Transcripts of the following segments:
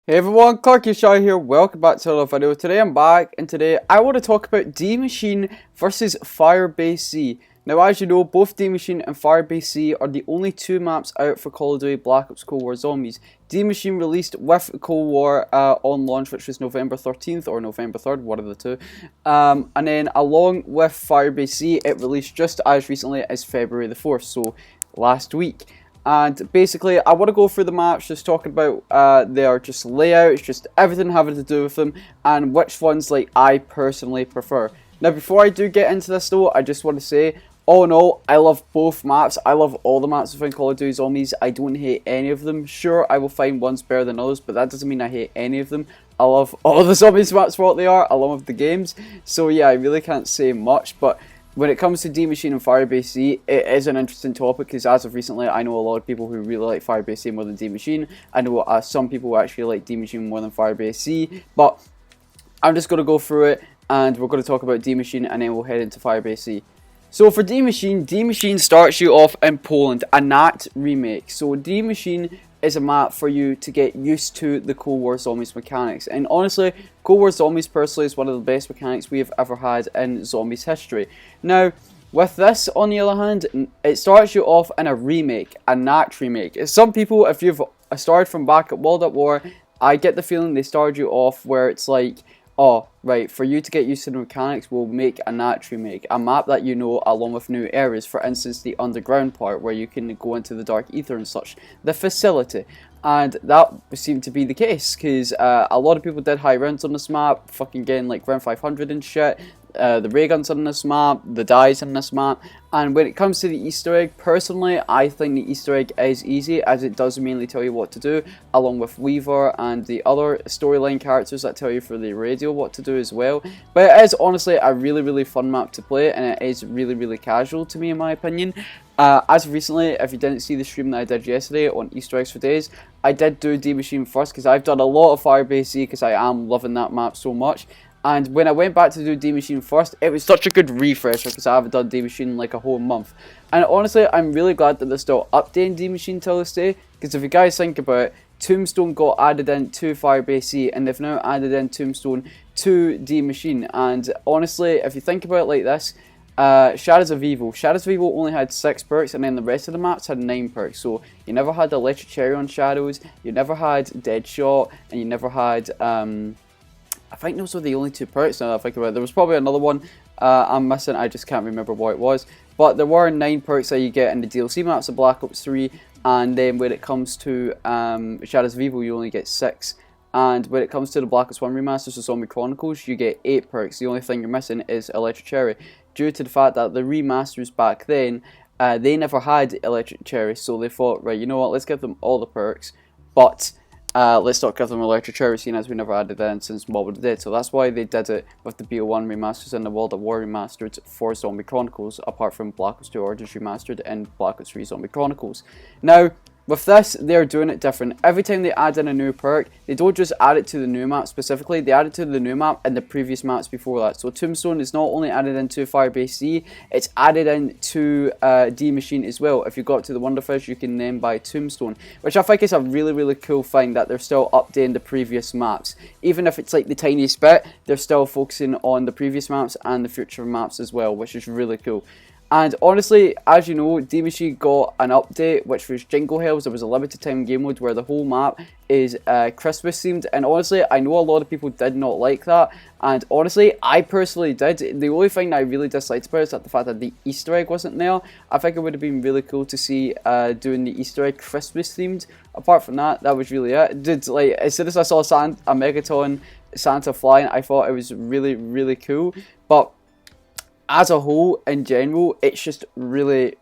Hey everyone, Clarky Shaw here, welcome back to another video. Today I'm back, and today I want to talk about Maschine versus Firebase Z. Now as you know, both Maschine and Firebase Z are the only two maps out for Call of Duty Black Ops Cold War Zombies. Maschine released with Cold War on launch, which was November 13th or November 3rd, one of the two. And then along with Firebase Z, it released just as recently as February the 4th, so last week. And basically, I want to go through the maps, just talking about their just layouts, just everything having to do with them, and which ones like I personally prefer. Now, before I do get into this though, I just want to say, all in all, I love both maps. I love all the maps within Call of Duty Zombies. I don't hate any of them. Sure, I will find ones better than others, but that doesn't mean I hate any of them. I love all the Zombies maps for what they are, along with the games. So yeah, I really can't say much, but when it comes to Maschine and Firebase Z, it is an interesting topic because as of recently, I know a lot of people who really like Firebase Z more than Maschine. I know some people who actually like Maschine more than Firebase Z, but I'm just going to go through it and we're going to talk about Maschine and then we'll head into Firebase Z. So for Maschine starts you off in Poland, a NAT remake. So Maschine is a map for you to get used to the Cold War Zombies mechanics. And honestly, Cold War Zombies personally is one of the best mechanics we have ever had in Zombies history. Now, with this, on the other hand, it starts you off in a remake, a NAT remake. Some people, if you've started from back at World at War, I get the feeling they started you off where it's like, oh, right, for you to get used to the mechanics, we'll make a NAT remake, a map that you know along with new areas, for instance the underground part where you can go into the dark ether and such, the facility. And that seemed to be the case, because a lot of people did high rounds on this map, fucking getting like round 500 and shit. The ray guns on this map, the dies on this map, and when it comes to the Easter egg, personally, I think the Easter egg is easy, as it does mainly tell you what to do, along with Weaver and the other storyline characters that tell you through the radio what to do as well. But it is honestly a really fun map to play, and it is really casual to me in my opinion. As recently, if you didn't see the stream that I did yesterday on Easter eggs for days, I did do Maschine first because I've done a lot of Firebase Z because I am loving that map so much. And when I went back to do Maschine first, it was such a good refresher because I haven't done Maschine in like a whole month. And honestly, I'm really glad that they're still updating Maschine till this day, because if you guys think about it, Tombstone got added in to Firebase Z, and they've now added in Tombstone to Maschine. And honestly, if you think about it like this, Shadows of Evil only had 6 perks, and then the rest of the maps had 9 perks. So you never had Electric Cherry on Shadows, you never had Deadshot, and you never had I think those were the only 2 perks now that I think about it. There was probably another one I'm missing, I just can't remember what it was. But there were 9 perks that you get in the DLC maps of Black Ops 3, and then when it comes to Shadows of Evil, you only get 6. And when it comes to the Black Ops 1 remasters of Zombie Chronicles, you get 8 perks. The only thing you're missing is Electric Cherry, due to the fact that the remasters back then, they never had Electric Cherry, so they thought, right, you know what, let's give them all the perks, but let's not give them Electric Cherry, seeing as we never added that in since Mob of the Dead. So that's why they did it with the BO1 remasters and the World at War remastered for Zombie Chronicles, apart from Black Ops 2 Origins remastered and Black Ops 3 Zombie Chronicles. Now, with this, they're doing it different. Every time they add in a new perk, they don't just add it to the new map specifically, they add it to the new map and the previous maps before that. So Tombstone is not only added into Firebase Z, it's added into Maschine as well. If you got to the Wonderfish, you can then buy Tombstone, which I think is a really cool thing, that they're still updating the previous maps. Even if it's like the tiniest bit, they're still focusing on the previous maps and the future maps as well, which is really cool. And honestly, as you know, Maschine got an update, which was Jingle Hells. There was a limited time game mode where the whole map is Christmas themed, and honestly, I know a lot of people did not like that, and honestly, I personally did. The only thing that I really disliked about it is that the fact that the Easter egg wasn't there. I think it would have been really cool to see doing the Easter egg Christmas themed. Apart from that, that was really it. Like, as soon as I saw a Megaton Santa flying, I thought it was really cool, but as a whole, in general, it's just really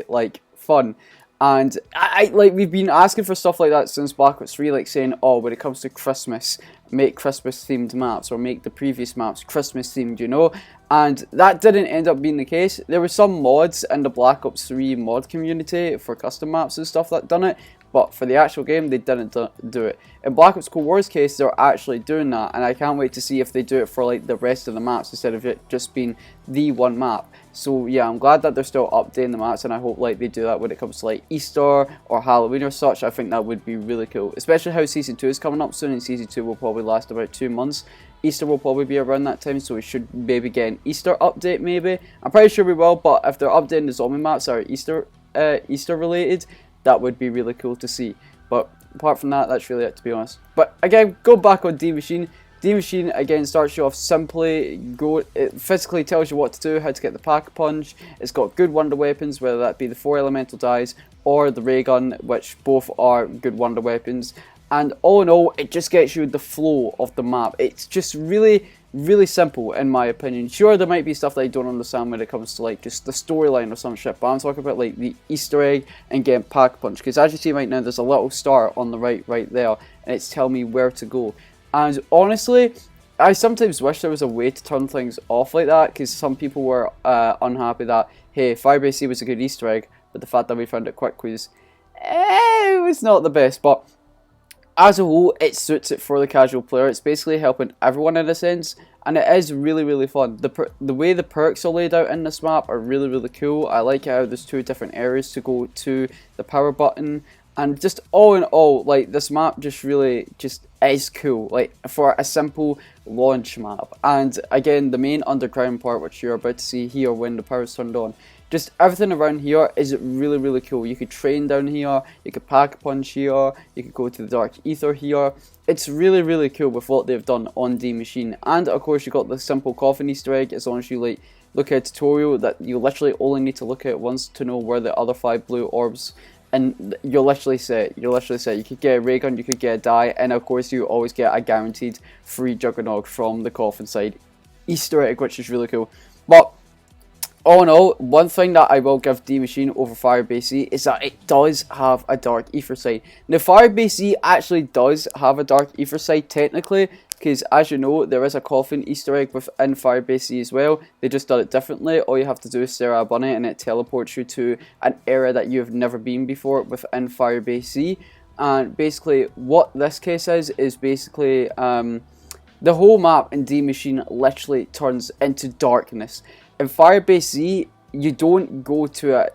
like fun. And I like, we've been asking for stuff like that since Black Ops 3, like saying, oh, when it comes to Christmas, make Christmas themed maps, or make the previous maps Christmas themed, you know. And that didn't end up being the case. There were some mods in the Black Ops 3 mod community for custom maps and stuff that done it, but for the actual game they didn't do it. In Black Ops Cold War's case, they're actually doing that, and I can't wait to see if they do it for like the rest of the maps instead of it just being the one map. So yeah, I'm glad that they're still updating the maps, and I hope like they do that when it comes to like Easter or Halloween or such. I think that would be really cool, especially how Season 2 is coming up soon, and Season 2 will probably last about 2 months. Easter will probably be around that time, so we should maybe get an Easter update maybe. I'm pretty sure we will, but if they're updating the zombie maps that are Easter related, that would be really cool to see. But apart from that, that's really it, to be honest. But again, go back on D Machine. D Machine again starts you off simply. It physically tells you what to do, how to get the Pack-a-Punch. It's got good wonder weapons, whether that be the 4 elemental dies or the ray gun, which both are good wonder weapons. And all in all, it just gets you the flow of the map. It's just really simple in my opinion. Sure, there might be stuff that I don't understand when it comes to like just the storyline or some shit, but I'm talking about like the Easter egg and getting Pack-a-Punch. Because as you see right now, there's a little star on the right there, and it's telling me where to go. And honestly, I sometimes wish there was a way to turn things off like that, because some people were unhappy that, hey, Firebase Z was a good Easter egg, but the fact that we found it quick was, it was not the best. But as a whole, it suits it for the casual player. It's basically helping everyone in a sense, and it is really fun. The way the perks are laid out in this map are really cool. I like how there's 2 different areas to go to, the power button, and just all in all, like this map just really is cool, like for a simple launch map. And again, the main underground part, which you're about to see here when the power's turned on, just everything around here is really cool. You could train down here, you could Pack-a-Punch here, you could go to the Dark Ether here. It's really cool with what they've done on D Machine. And of course you got the simple coffin Easter egg, as long as you like look at a tutorial that you literally only need to look at once to know where the other 5 blue orbs, and you're literally set. You could get a ray gun, you could get a die, and of course you always get a guaranteed free Juggernog from the coffin side Easter egg, which is really cool. But all in all, one thing that I will give D Machine over Firebase Z is that it does have a Dark Ether side. Now Firebase Z actually does have a Dark Ether side technically, because as you know, there is a coffin Easter egg within Firebase Z as well. They just done it differently. All you have to do is stare at a bunny and it teleports you to an area that you've never been before within Firebase Z. And basically what this case is basically the whole map in D Machine literally turns into darkness. In Firebase Z, you don't go to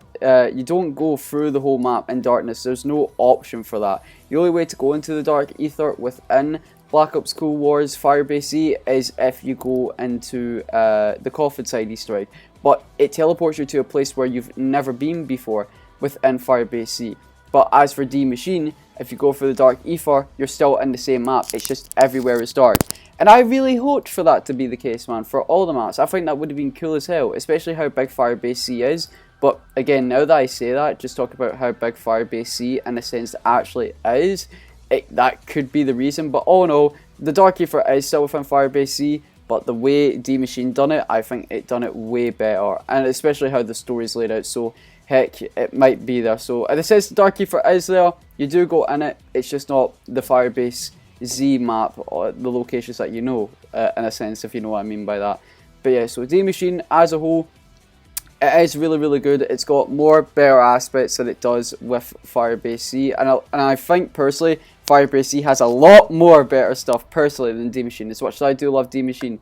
you don't go through the whole map in darkness. There's no option for that. The only way to go into the Dark Ether within Black Ops Cold War's Firebase Z is if you go into the coffin side Easter egg. But it teleports you to a place where you've never been before within Firebase Z. But as for D Machine, if you go for the Dark Ether, you're still in the same map. It's just everywhere is dark. And I really hoped for that to be the case, man, for all the maps. I think that would have been cool as hell, especially how big Firebase Z is. But again, now that I say that, just talk about how big Firebase Z in a sense actually is, that could be the reason. But all in all, the Dark Ether is still within Firebase Z, but the way D Machine done it, I think it done it way better. And especially how the story's laid out, so heck, it might be there. So in a sense, the Dark Ether is there, you do go in it, it's just not the Firebase Z map or the locations that you know, in a sense, if you know what I mean by that. But yeah, so D Machine as a whole, it is really good. It's got more better aspects than it does with Firebase Z, and I think personally Firebase Z has a lot more better stuff personally than D Machine. As much as I do love D Machine,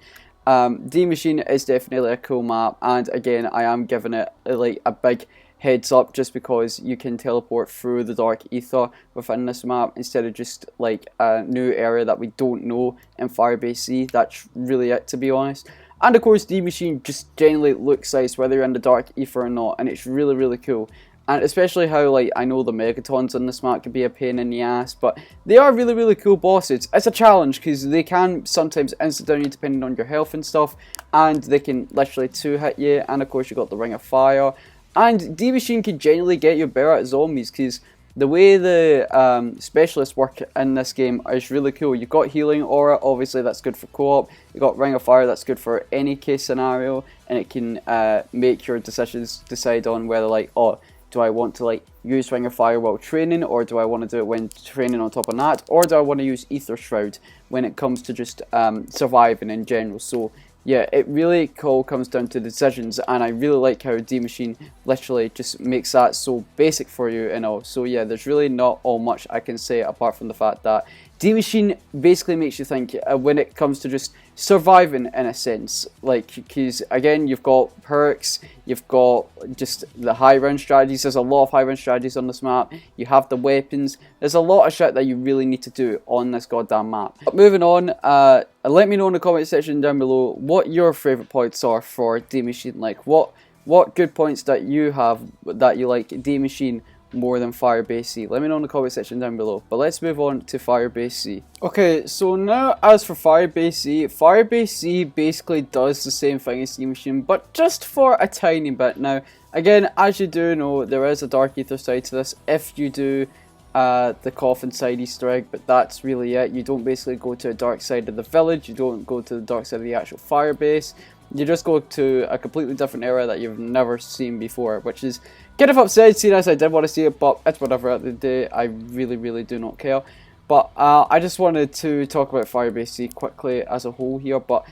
D Machine is definitely a cool map, and again I am giving it like a big heads up just because you can teleport through the Dark Ether within this map instead of just like a new area that we don't know in Firebase Z. That's really it, to be honest. And of course D Machine just generally looks nice whether you're in the Dark Ether or not, and it's really cool. And especially how, like, I know the Megatons in this map can be a pain in the ass, but they are really cool bosses. It's a challenge because they can sometimes insta down you depending on your health and stuff, and they can literally 2-hit you, and of course you got the Ring of Fire. And D Machine can genuinely get you better at zombies because the way the specialists work in this game is really cool. You've got Healing Aura, obviously that's good for co-op. You've got Ring of Fire, that's good for any case scenario, and it can make your decisions decide on whether, like, oh, do I want to like use Ring of Fire while training, or do I want to do it when training on top of that, or do I want to use Ether Shroud when it comes to just surviving in general. So yeah, it really all comes down to decisions, and I really like how D Machine literally just makes that so basic for you and all. So yeah, there's really not all much I can say apart from the fact that D Machine basically makes you think when it comes to just surviving in a sense. Like, because again, you've got perks, you've got just the high round strategies. There's a lot of high round strategies on this map. You have the weapons. There's a lot of shit that you really need to do on this goddamn map. But moving on, let me know in the comment section down below what your favorite points are for D Machine. Like, what good points that you have that you like D Machine more than Firebase Z. Let me know in the comment section down below. But let's move on to Firebase Z. Okay, so now as for Firebase Z, Firebase Z basically does the same thing as D Machine, but just for a tiny bit. Now, again, as you do know, there is a Dark Ether side to this if you do the coffin side Easter egg, but that's really it. You don't basically go to a dark side of the village, you don't go to the dark side of the actual Firebase. You just go to a completely different area that you've never seen before, which is kind of upsetting, seeing as I did want to see it, but it's whatever at the day. I really do not care. But I just wanted to talk about Firebase Z quickly as a whole here. But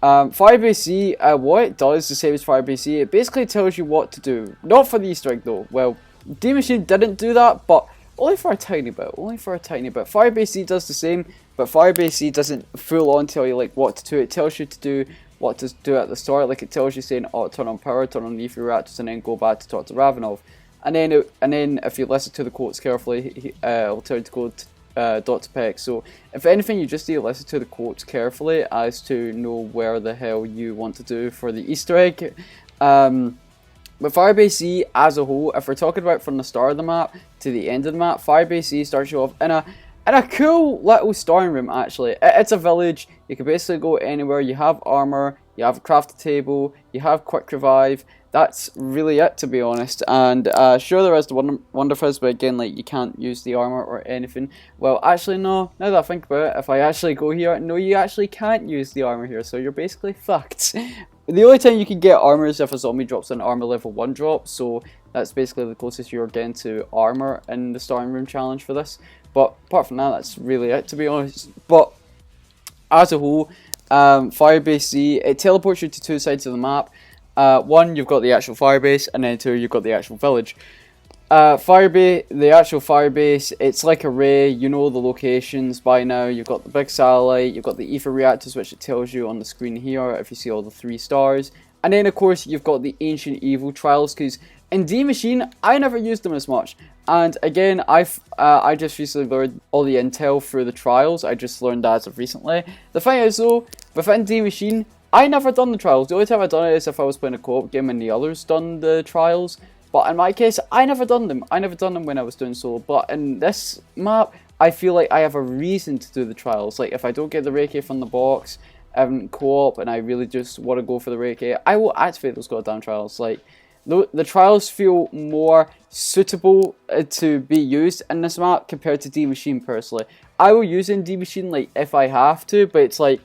Firebase Z, what it does, the same as Firebase Z, it basically tells you what to do. Not for the Easter egg though. Well, D Machine didn't do that, but only for a tiny bit. Firebase Z does the same, but Firebase Z doesn't full on tell you like what to do. It tells you to do what to do at the start. Like, it tells you saying, oh, turn on power, turn on the ether reactors, and then go back to talk to Ravenov. And then if you listen to the quotes carefully, it'll tell you to go to Dr. Peck. So if anything, you just need to listen to the quotes carefully as to know where the hell you want to do for the Easter egg. But Firebase Z as a whole, if we're talking about from the start of the map to the end of the map, Firebase Z starts you off in a cool little starting room. Actually, it's a village. You can basically go anywhere. You have armor, you have a crafted table, you have quick revive. That's really it, to be honest. And sure, there is the Wonder Fizz, but again, like, you can't use the armor or anything. Well, actually, no. Now that I think about it, if I actually go here, no, you actually can't use the armor here. So you're basically fucked. The only time you can get armor is if a zombie drops an armor level 1 drop. So that's basically the closest you're getting to armor in the starting room challenge for this. But apart from that, that's really it, to be honest. But as a whole, Firebase Z, it teleports you to two sides of the map. One, you've got the actual Firebase, and then two, you've got the actual village. The actual Firebase, it's like a ray. You know the locations by now. You've got the big satellite, you've got the ether reactors, which it tells you on the screen here if you see all the 3 stars. And then, of course, you've got the Ancient Evil trials, because in D Machine, I never used them as much. And again, I just recently learned all the intel through the trials. I just learned that as of recently. The thing is though, within D Machine, I never done the trials. The only time I've done it is if I was playing a co-op game and the others done the trials. But in my case, I never done them. I never done them when I was doing solo. But in this map, I feel like I have a reason to do the trials. Like, if I don't get the Reiki from the box, co-op, and I really just want to go for the Reiki, I will activate those goddamn trials. Like, the trials feel more suitable to be used in this map compared to D Machine personally. I will use it in D Machine like if I have to, but it's like,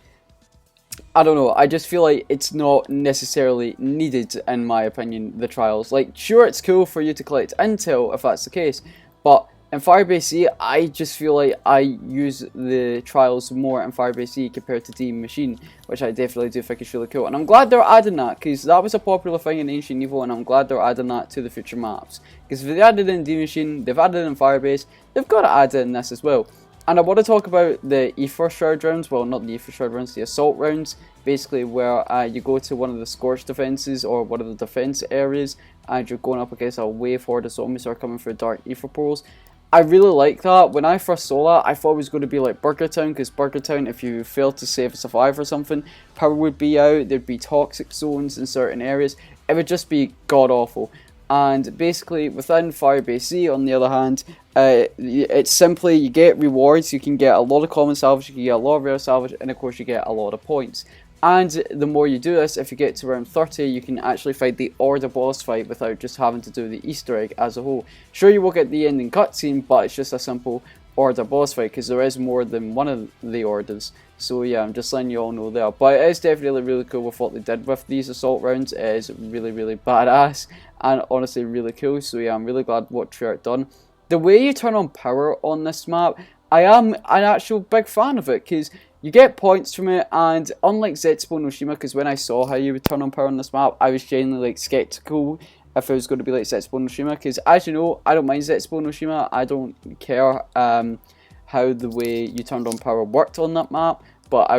I don't know, I just feel like it's not necessarily needed in my opinion, the trials. Like, sure, it's cool for you to collect intel if that's the case, but in Firebase Z, I just feel like I use the trials more in Firebase Z compared to D Machine, which I definitely do think is really cool. And I'm glad they're adding that, because that was a popular thing in Ancient Evil, and I'm glad they're adding that to the future maps. Because if they added it in D Machine, they've added it in Firebase, they've got to add it in this as well. And I want to talk about the Ether Shroud rounds, well, not the Ether Shroud rounds, the Assault rounds, basically where you go to one of the Scorch defenses or one of the defense areas, and you're going up against a wave horde of zombies that are coming through dark ether portals. I really like that. When I first saw that, I thought it was going to be like Burger Town, because Burger Town, if you failed to save and survive or something, power would be out, there'd be toxic zones in certain areas, it would just be god awful. And basically within Firebase Z, on the other hand, it's simply, you get rewards, you can get a lot of common salvage, you can get a lot of rare salvage, and of course you get a lot of points. And the more you do this, if you get to around 30, you can actually fight the Order boss fight without just having to do the Easter egg as a whole. Sure, you will get the ending cutscene, but it's just a simple Order boss fight, because there is more than one of the Orders. So yeah, I'm just letting you all know there. But it is definitely really cool with what they did with these assault rounds. It is really badass, and honestly really cool. So yeah, I'm really glad what Treyarch done. The way you turn on power on this map, I am an actual big fan of it, because you get points from it, and unlike Zetsubo no Shima, because when I saw how you would turn on power on this map, I was genuinely like skeptical if it was going to be like Zetsubo no Shima, because as you know, I don't mind Zetsubo no Shima. I don't care how the way you turned on power worked on that map, but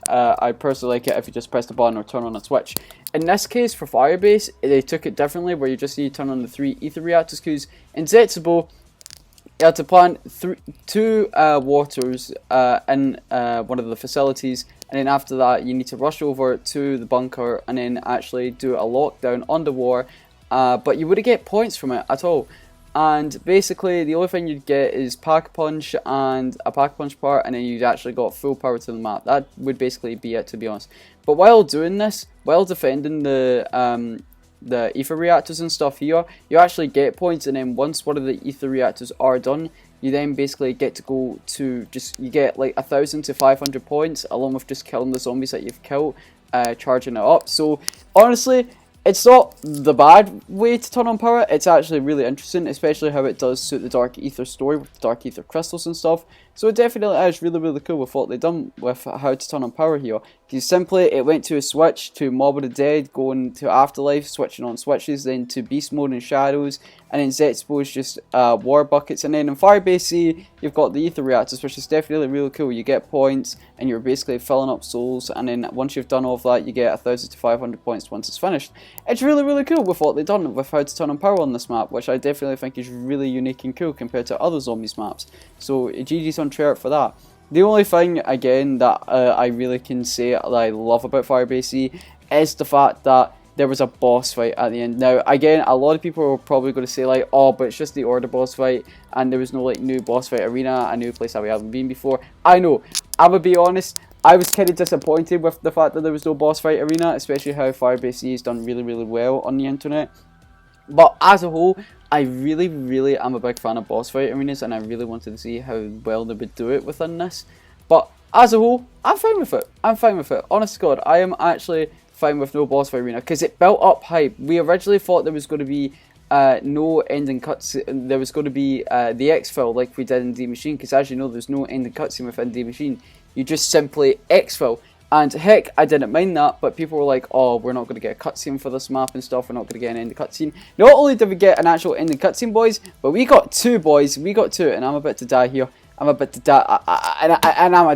I personally like it if you just press the button or turn on a switch. In this case, for Firebase, they took it differently, where you just need to turn on the 3 ether reactors, because in Zetsubo, you had to plant 2 waters in one of the facilities, and then after that you need to rush over to the bunker and then actually do a lockdown on the war, but you wouldn't get points from it at all. And basically the only thing you'd get is pack punch and a pack punch part, and then you'd actually got full power to the map. That would basically be it, to be honest. But while doing this, while defending the ether reactors and stuff here, you actually get points, and then once one of the ether reactors are done, you then basically get to go to you get like 1,000 to 500 points, along with just killing the zombies that you've killed, charging it up. So honestly, it's not the bad way to turn on power. It's actually really interesting, especially how it does suit the Dark Ether story with the Dark Ether crystals and stuff. So it definitely is really cool with what they've done with how to turn on power here. Because simply it went to a switch to Mob of the Dead, going to Afterlife, switching on switches, then to Beast Mode and Shadows, and then Zetsubo is just War Buckets, and then in Firebase Z you've got the Ether Reactors, which is definitely really cool. You get points and you're basically filling up souls, and then once you've done all of that you get 1,000 to 500 points once it's finished. It's really cool with what they've done with how to turn on power on this map, which I definitely think is really unique and cool compared to other zombies maps. So GG's on Treyarch for that. The only thing, again, that I really can say that I love about Firebase Z is the fact that there was a boss fight at the end. Now, again, a lot of people are probably going to say like, oh, but it's just the Order boss fight, and there was no like new boss fight arena, a new place that we haven't been before. I know, I'm gonna be honest, I was kind of disappointed with the fact that there was no boss fight arena, especially how Firebase Z has done really well on the internet. But as a whole, I really am a big fan of boss fight arenas, and I really wanted to see how well they would do it within this. But as a whole, I'm fine with it. I'm fine with it. Honest to God, I am actually fine with no boss fight arena, because it built up hype. We originally thought there was going to be no ending cutscene. There was going to be the exfil like we did in D Machine, because as you know, there's no ending cutscene within D Machine. You just simply exfil. And heck, I didn't mind that, but people were like, oh, we're not going to get a cutscene for this map and stuff, we're not going to get an ending cutscene. Not only did we get an actual ending cutscene, boys, but we got 2, boys. We got 2, and I'm about to die here. I'm about to die, and I'm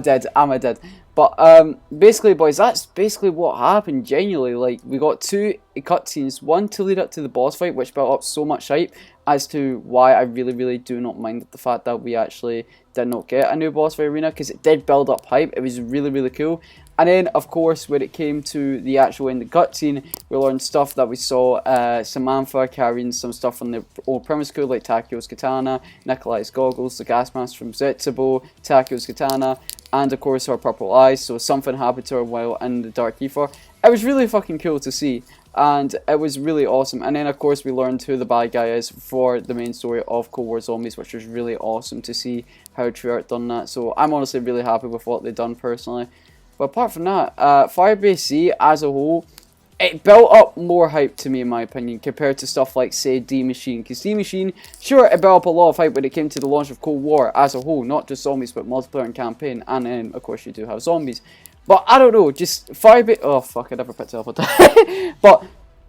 a dead. But basically, boys, that's basically what happened, genuinely. Like, we got 2 cutscenes, one to lead up to the boss fight, which built up so much hype, as to why I really do not mind the fact that we actually did not get a new boss fight arena, because it did build up hype. It was really cool. And then, of course, when it came to the actual ending cutscene, we learned stuff that we saw Samantha carrying some stuff from the old premise code, like Takio's katana, Nikolai's goggles, the gas mask from Zetsubo, Takio's katana, and of course her purple eyes. So something happened to her while in the Dark Ether. It was really fucking cool to see, and it was really awesome. And then, of course, we learned who the bad guy is for the main story of Cold War Zombies, which was really awesome to see how Treyarch done that. So I'm honestly really happy with what they've done personally. But apart from that, Firebase Z as a whole, it built up more hype to me, in my opinion, compared to stuff like, say, D Machine. Because D Machine, sure, it built up a lot of hype when it came to the launch of Cold War as a whole, not just zombies, but multiplayer and campaign, and then, of course, you do have zombies. But I don't know, just Firebase, oh fuck, I never picked it up on that. But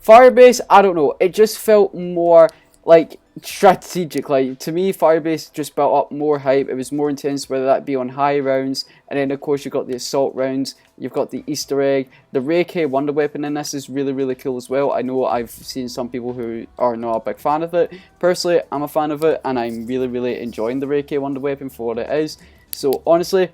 Firebase, I don't know, it just felt more like strategic. Like, to me, Firebase just built up more hype. It was more intense, whether that be on high rounds, and then of course you've got the assault rounds, you've got the Easter egg. The Ray K Wonder Weapon in this is really cool as well. I know I've seen some people who are not a big fan of it. Personally, I'm a fan of it, and I'm really enjoying the Ray K Wonder Weapon for what it is. So honestly,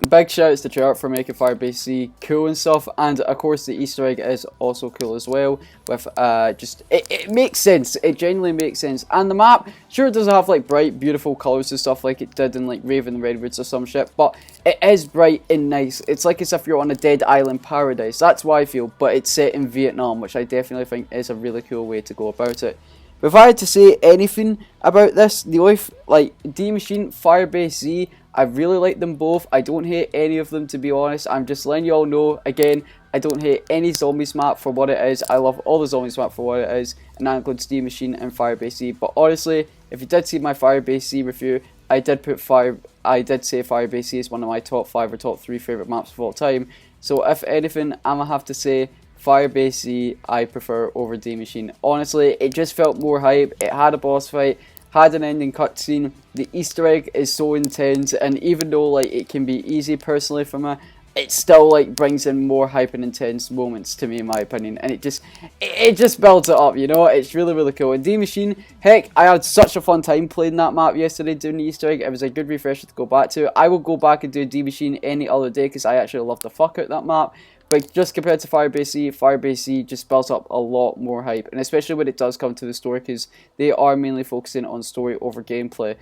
big shouts to Treyarch for making Firebase Z cool and stuff, and of course the Easter egg is also cool as well. With it makes sense. It genuinely makes sense. And the map, sure, it doesn't have like bright, beautiful colours and stuff like it did in like Raven Redwoods or some shit, but it is bright and nice. It's like as if you're on a dead island paradise. That's why I feel. But it's set in Vietnam, which I definitely think is a really cool way to go about it. But if I had to say anything about this, the only like D Machine, Firebase Z, I really like them both. I don't hate any of them, to be honest. I'm just letting you all know, again, I don't hate any Zombies map for what it is. I love all the Zombies map for what it is, and that includes D Machine and Firebase Z. But honestly, if you did see my Firebase Z review, I did say Firebase Z is one of my top 5 or top 3 favorite maps of all time. So if anything, I'm gonna have to say Firebase Z I prefer over D Machine. Honestly, it just felt more hype. It had a boss fight, had an ending cutscene. The Easter egg is so intense, and even though like it can be easy personally for me, it still like brings in more hype and intense moments to me, in my opinion, and it just builds it up, you know. It's really cool. And D Machine, heck, I had such a fun time playing that map yesterday doing the Easter egg. It was a good refresher to go back to. I will go back and do D Machine any other day because I actually love the fuck out of that map. But just compared to Firebase Z just builds up a lot more hype, and especially when it does come to the story, because they are mainly focusing on story over gameplay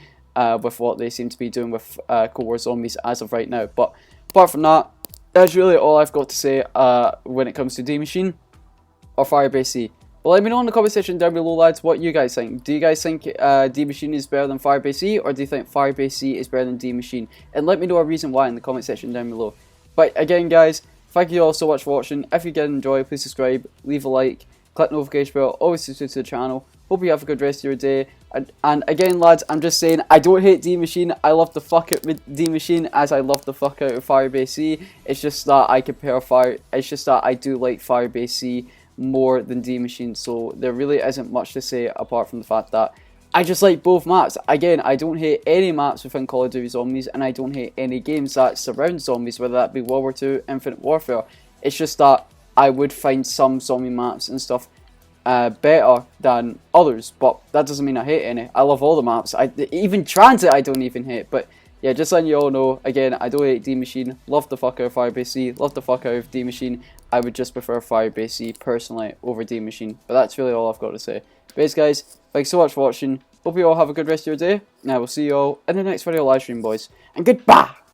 with what they seem to be doing with Cold War Zombies as of right now. But apart from that, that's really all I've got to say when it comes to D Machine or Firebase Z. But let me know in the comment section down below, lads, what you guys think. Do you guys think D Machine is better than Firebase Z, or do you think Firebase Z is better than D Machine? And let me know a reason why in the comment section down below. But again, guys, thank you all so much for watching. If you did enjoy, please subscribe, leave a like, click the notification bell, always subscribe to the channel. Hope you have a good rest of your day. And again, lads, I'm just saying, I don't hate D Machine. I love the fuck out with D Machine as I love the fuck out of Firebase Z. It's just that I compare It's just that I do like Firebase Z more than D Machine. So there really isn't much to say apart from the fact that I just like both maps. Again, I don't hate any maps within Call of Duty Zombies, and I don't hate any games that surround zombies, whether that be World War II, Infinite Warfare. It's just that I would find some zombie maps and stuff better than others, but that doesn't mean I hate any. I love all the maps. Even Transit I don't even hate. But yeah, just letting you all know, again, I don't hate D Machine. Love the fuck out of Firebase Z. Love the fuck out of D Machine. I would just prefer Firebase Z personally over D Machine. But that's really all I've got to say. But guys, thanks so much for watching. Hope you all have a good rest of your day, and I will see you all in the next video live stream, boys. And goodbye!